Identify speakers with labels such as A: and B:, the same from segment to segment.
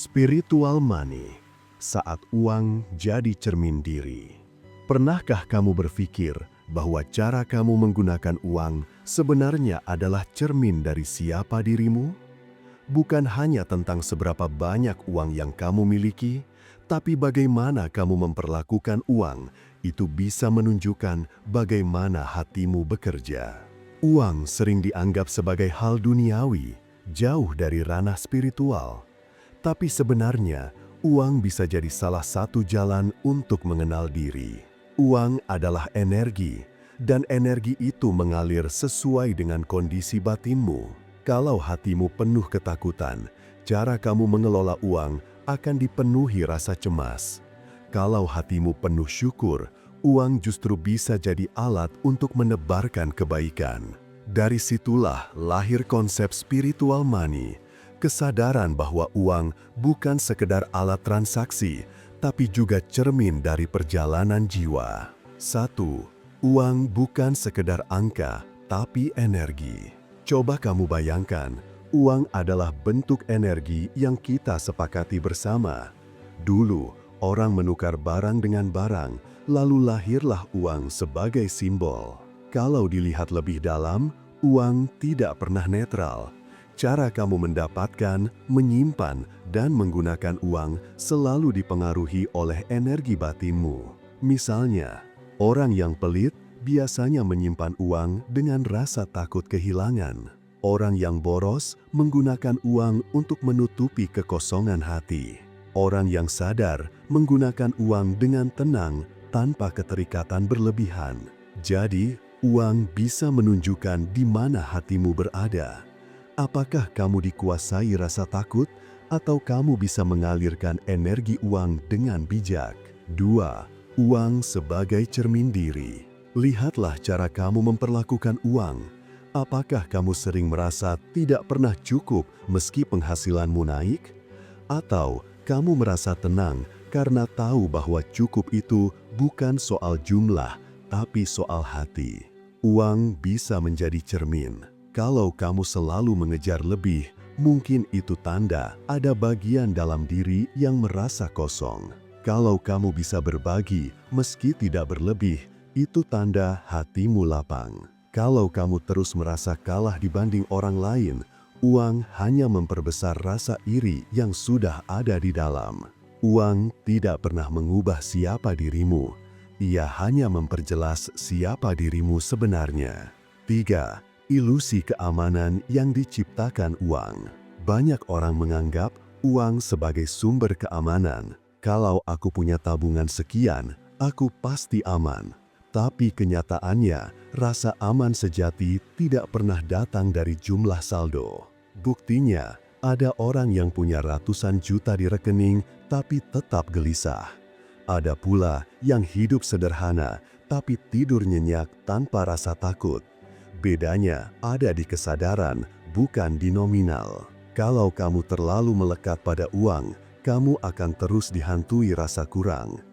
A: Spiritual money, saat uang jadi cermin diri. Pernahkah kamu berpikir bahwa cara kamu menggunakan uang sebenarnya adalah cermin dari siapa dirimu? Bukan hanya tentang seberapa banyak uang yang kamu miliki, tapi bagaimana kamu memperlakukan uang itu bisa menunjukkan bagaimana hatimu bekerja. Uang sering dianggap sebagai hal duniawi, jauh dari ranah spiritual. Tapi sebenarnya, uang bisa jadi salah satu jalan untuk mengenal diri. Uang adalah energi, dan energi itu mengalir sesuai dengan kondisi batinmu. Kalau hatimu penuh ketakutan, cara kamu mengelola uang akan dipenuhi rasa cemas. Kalau hatimu penuh syukur, uang justru bisa jadi alat untuk menebarkan kebaikan. Dari situlah lahir konsep spiritual money, kesadaran bahwa uang bukan sekedar alat transaksi, tapi juga cermin dari perjalanan jiwa. 1. Uang bukan sekedar angka, tapi energi. Coba kamu bayangkan, uang adalah bentuk energi yang kita sepakati bersama. Dulu, orang menukar barang dengan barang, lalu lahirlah uang sebagai simbol. Kalau dilihat lebih dalam, uang tidak pernah netral. Cara kamu mendapatkan, menyimpan, dan menggunakan uang selalu dipengaruhi oleh energi batinmu. Misalnya, orang yang pelit biasanya menyimpan uang dengan rasa takut kehilangan. Orang yang boros menggunakan uang untuk menutupi kekosongan hati. Orang yang sadar menggunakan uang dengan tenang tanpa keterikatan berlebihan. Jadi, uang bisa menunjukkan di mana hatimu berada. Apakah kamu dikuasai rasa takut atau kamu bisa mengalirkan energi uang dengan bijak? 2. Uang sebagai cermin diri. Lihatlah cara kamu memperlakukan uang. Apakah kamu sering merasa tidak pernah cukup meski penghasilanmu naik? Atau kamu merasa tenang karena tahu bahwa cukup itu bukan soal jumlah, tapi soal hati? Uang bisa menjadi cermin. Kalau kamu selalu mengejar lebih, mungkin itu tanda ada bagian dalam diri yang merasa kosong. Kalau kamu bisa berbagi meski tidak berlebih, itu tanda hatimu lapang. Kalau kamu terus merasa kalah dibanding orang lain, uang hanya memperbesar rasa iri yang sudah ada di dalam. Uang tidak pernah mengubah siapa dirimu. Ia hanya memperjelas siapa dirimu sebenarnya. 3. Ilusi keamanan yang diciptakan uang. Banyak orang menganggap uang sebagai sumber keamanan. Kalau aku punya tabungan sekian, aku pasti aman. Tapi kenyataannya, rasa aman sejati tidak pernah datang dari jumlah saldo. Buktinya, ada orang yang punya ratusan juta di rekening tapi tetap gelisah. Ada pula yang hidup sederhana tapi tidur nyenyak tanpa rasa takut. Bedanya ada di kesadaran, bukan di nominal. Kalau kamu terlalu melekat pada uang, kamu akan terus dihantui rasa kurang.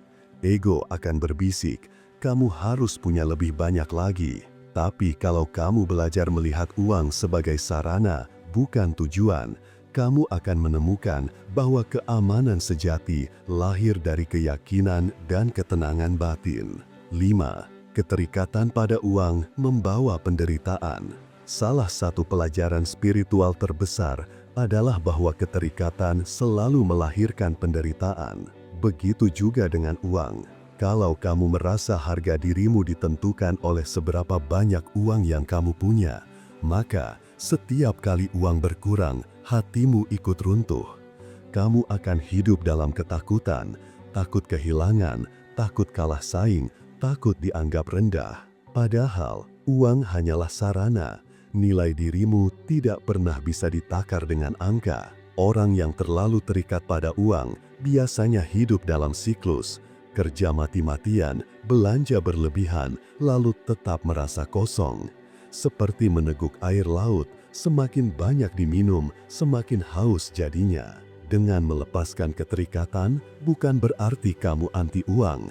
A: Ego akan berbisik, kamu harus punya lebih banyak lagi. Tapi kalau kamu belajar melihat uang sebagai sarana, bukan tujuan, kamu akan menemukan bahwa keamanan sejati lahir dari keyakinan dan ketenangan batin. 5. Keterikatan pada uang membawa penderitaan. Salah satu pelajaran spiritual terbesar adalah bahwa keterikatan selalu melahirkan penderitaan. Begitu juga dengan uang. Kalau kamu merasa harga dirimu ditentukan oleh seberapa banyak uang yang kamu punya, maka setiap kali uang berkurang, hatimu ikut runtuh. Kamu akan hidup dalam ketakutan, takut kehilangan, takut kalah saing, takut dianggap rendah. Padahal, uang hanyalah sarana. Nilai dirimu tidak pernah bisa ditakar dengan angka. Orang yang terlalu terikat pada uang biasanya hidup dalam siklus, kerja mati-matian, belanja berlebihan, lalu tetap merasa kosong. Seperti meneguk air laut, semakin banyak diminum, semakin haus jadinya. Dengan melepaskan keterikatan, bukan berarti kamu anti uang.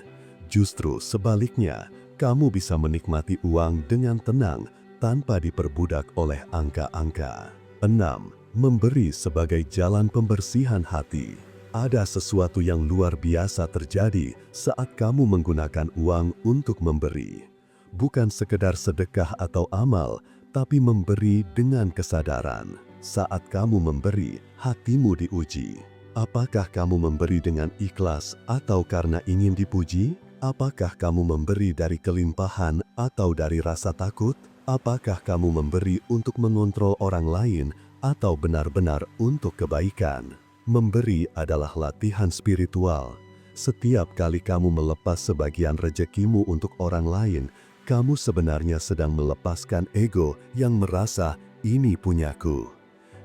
A: Justru sebaliknya, kamu bisa menikmati uang dengan tenang tanpa diperbudak oleh angka-angka. 6. Memberi sebagai jalan pembersihan hati. Ada sesuatu yang luar biasa terjadi saat kamu menggunakan uang untuk memberi. Bukan sekedar sedekah atau amal, tapi memberi dengan kesadaran. Saat kamu memberi, hatimu diuji. Apakah kamu memberi dengan ikhlas atau karena ingin dipuji? Apakah kamu memberi dari kelimpahan atau dari rasa takut? Apakah kamu memberi untuk mengontrol orang lain atau benar-benar untuk kebaikan? Memberi adalah latihan spiritual. Setiap kali kamu melepas sebagian rezekimu untuk orang lain, kamu sebenarnya sedang melepaskan ego yang merasa ini punyaku.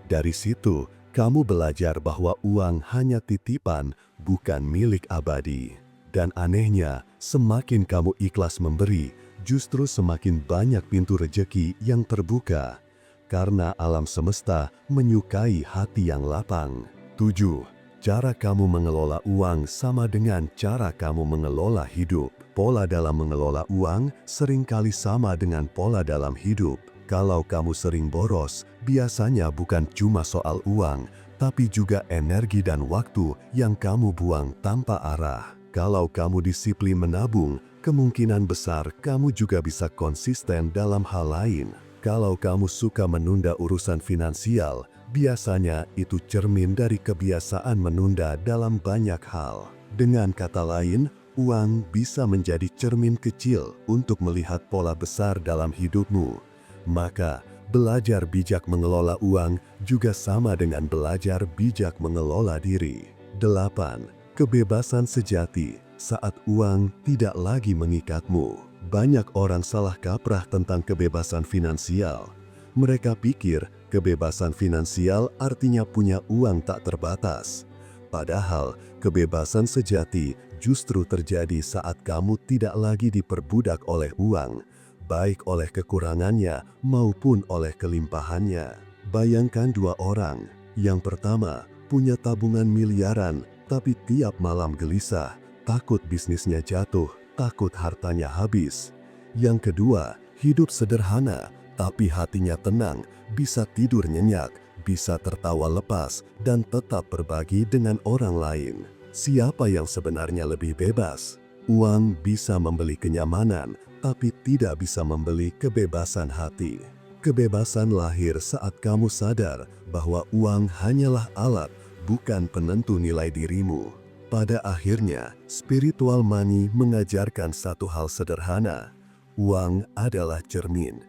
A: Dari situ, kamu belajar bahwa uang hanya titipan, bukan milik abadi. Dan anehnya, semakin kamu ikhlas memberi, justru semakin banyak pintu rejeki yang terbuka. Karena alam semesta menyukai hati yang lapang. 7. Cara kamu mengelola uang sama dengan cara kamu mengelola hidup. Pola dalam mengelola uang seringkali sama dengan pola dalam hidup. Kalau kamu sering boros, biasanya bukan cuma soal uang, tapi juga energi dan waktu yang kamu buang tanpa arah. Kalau kamu disiplin menabung, kemungkinan besar kamu juga bisa konsisten dalam hal lain. Kalau kamu suka menunda urusan finansial, biasanya itu cermin dari kebiasaan menunda dalam banyak hal. Dengan kata lain, uang bisa menjadi cermin kecil untuk melihat pola besar dalam hidupmu. Maka, belajar bijak mengelola uang juga sama dengan belajar bijak mengelola diri. 8. Kebebasan sejati saat uang tidak lagi mengikatmu. Banyak orang salah kaprah tentang kebebasan finansial. Mereka pikir kebebasan finansial artinya punya uang tak terbatas. Padahal, kebebasan sejati justru terjadi saat kamu tidak lagi diperbudak oleh uang, baik oleh kekurangannya maupun oleh kelimpahannya. Bayangkan dua orang. Yang pertama, punya tabungan miliaran, tapi tiap malam gelisah, takut bisnisnya jatuh, takut hartanya habis. Yang kedua, hidup sederhana, tapi hatinya tenang, bisa tidur nyenyak, bisa tertawa lepas, dan tetap berbagi dengan orang lain. Siapa yang sebenarnya lebih bebas? Uang bisa membeli kenyamanan, tapi tidak bisa membeli kebebasan hati. Kebebasan lahir saat kamu sadar bahwa uang hanyalah alat, bukan penentu nilai dirimu. Pada akhirnya, spiritual money mengajarkan satu hal sederhana. Uang adalah cermin.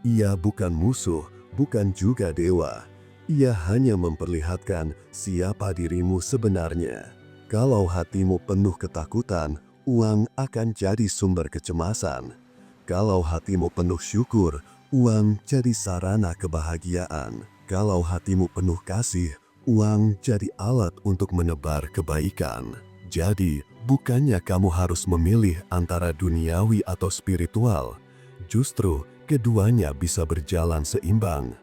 A: Ia bukan musuh, bukan juga dewa. Ia hanya memperlihatkan siapa dirimu sebenarnya. Kalau hatimu penuh ketakutan, uang akan jadi sumber kecemasan. Kalau hatimu penuh syukur, uang jadi sarana kebahagiaan. Kalau hatimu penuh kasih, uang jadi alat untuk menebar kebaikan. Jadi, bukannya kamu harus memilih antara duniawi atau spiritual. Justru, keduanya bisa berjalan seimbang.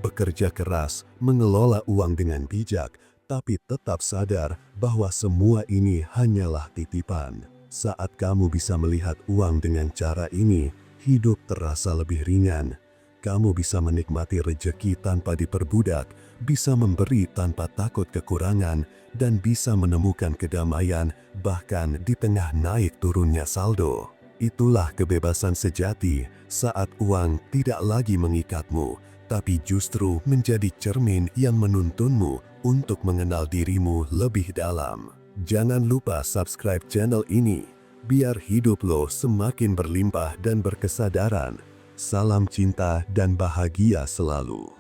A: Bekerja keras, mengelola uang dengan bijak, tapi tetap sadar bahwa semua ini hanyalah titipan. Saat kamu bisa melihat uang dengan cara ini, hidup terasa lebih ringan. Kamu bisa menikmati rejeki tanpa diperbudak, bisa memberi tanpa takut kekurangan, dan bisa menemukan kedamaian bahkan di tengah naik turunnya saldo. Itulah kebebasan sejati saat uang tidak lagi mengikatmu, tapi justru menjadi cermin yang menuntunmu untuk mengenal dirimu lebih dalam. Jangan lupa subscribe channel ini, biar hidup lo semakin berlimpah dan berkesadaran. Salam cinta dan bahagia selalu.